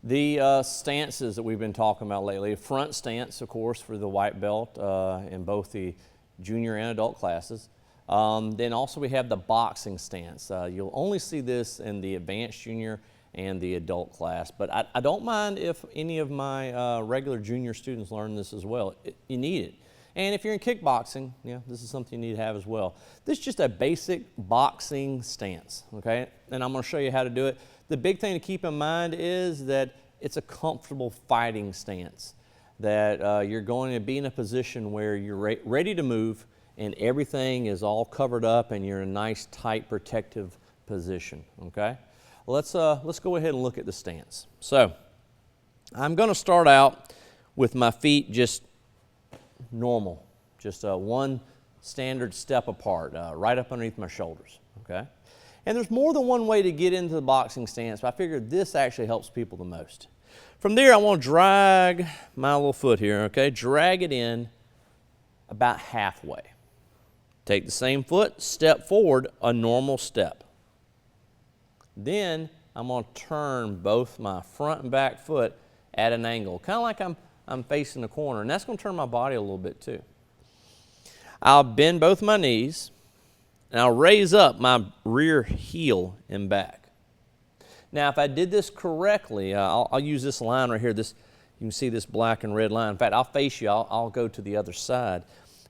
The stances that we've been talking about lately, front stance, of course, for the white belt in both the junior and adult classes. Then also we have the boxing stance. You'll only see this in the advanced junior and the adult class, but I don't mind if any of my regular junior students learn this as well. You need it. And if you're in kickboxing, yeah, this is something you need to have as well. This is just a basic boxing stance, okay? And I'm going to show you how to do it. The big thing to keep in mind is that it's a comfortable fighting stance, that you're going to be in a position where you're ready to move and everything is all covered up and you're in a nice, tight, protective position, okay? Let's go ahead and look at the stance. So I'm going to start out with my feet just normal, just one standard step apart, right up underneath my shoulders, okay? And there's more than one way to get into the boxing stance, but I figured this actually helps people the most. From there, I want to drag my little foot here, okay? Drag it in about halfway. Take the same foot, step forward, a normal step. Then I'm going to turn both my front and back foot at an angle, kind of like I'm facing the corner, and that's going to turn my body a little bit too. I'll bend both my knees, and I'll raise up my rear heel and back. Now, if I did this correctly, I'll use this line right here. You can see this black and red line. In fact, I'll face you. I'll go to the other side.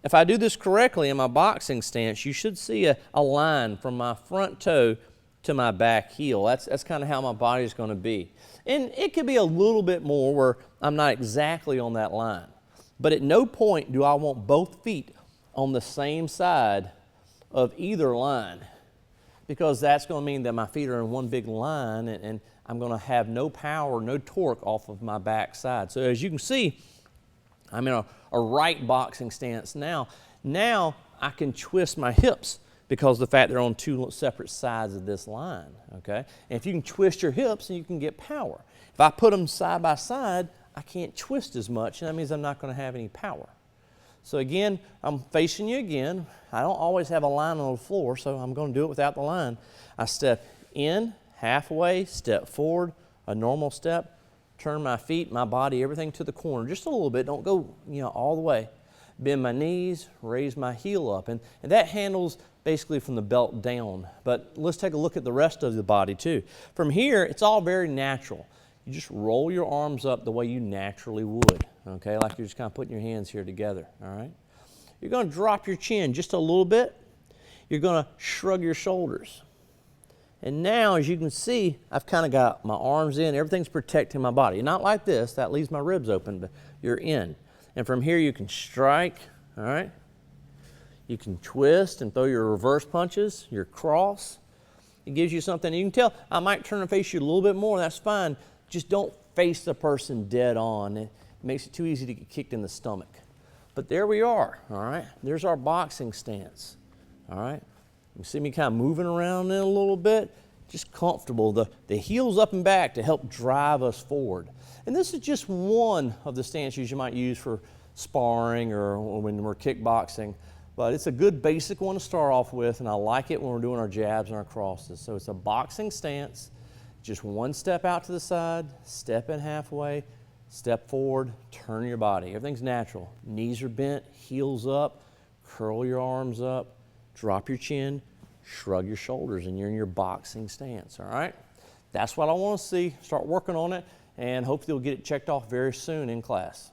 If I do this correctly in my boxing stance, you should see a line from my front toe to my back heel. That's kind of how my body is going to be. And it could be a little bit more where I'm not exactly on that line. But at no point do I want both feet on the same side of either line, because that's going to mean that my feet are in one big line and I'm going to have no power, no torque off of my back side. So as you can see, I'm in a right boxing stance now. Now I can twist my hips because of the fact they're on two separate sides of this line, okay? And if you can twist your hips, you can get power. If I put them side by side, I can't twist as much, and that means I'm not going to have any power. So again, I'm facing you again. I don't always have a line on the floor, so I'm going to do it without the line. I step in, halfway, step forward, a normal step, turn my feet, my body, everything to the corner, just a little bit. Don't go, all the way. Bend my knees, raise my heel up, and that handles basically from the belt down. But let's take a look at the rest of the body too. From here, it's all very natural. You just roll your arms up the way you naturally would, okay? Like you're just kind of putting your hands here together, all right? You're going to drop your chin just a little bit. You're going to shrug your shoulders. And now, as you can see, I've kind of got my arms in. Everything's protecting my body. Not like this. That leaves my ribs open, but you're in. And from here, you can strike, all right? You can twist and throw your reverse punches, your cross. It gives you something. You can tell I might turn and face you a little bit more. That's fine. Just don't face the person dead on. It makes it too easy to get kicked in the stomach. But there we are, all right? There's our boxing stance, all right? You see me kind of moving around in a little bit, just comfortable. The heels up and back to help drive us forward. And this is just one of the stances you might use for sparring or when we're kickboxing. But it's a good basic one to start off with, and I like it when we're doing our jabs and our crosses. So it's a boxing stance, just one step out to the side, step in halfway, step forward, turn your body. Everything's natural. Knees are bent, heels up, curl your arms up, drop your chin, shrug your shoulders, and you're in your boxing stance, all right? That's what I want to see. Start working on it, and hopefully you'll get it checked off very soon in class.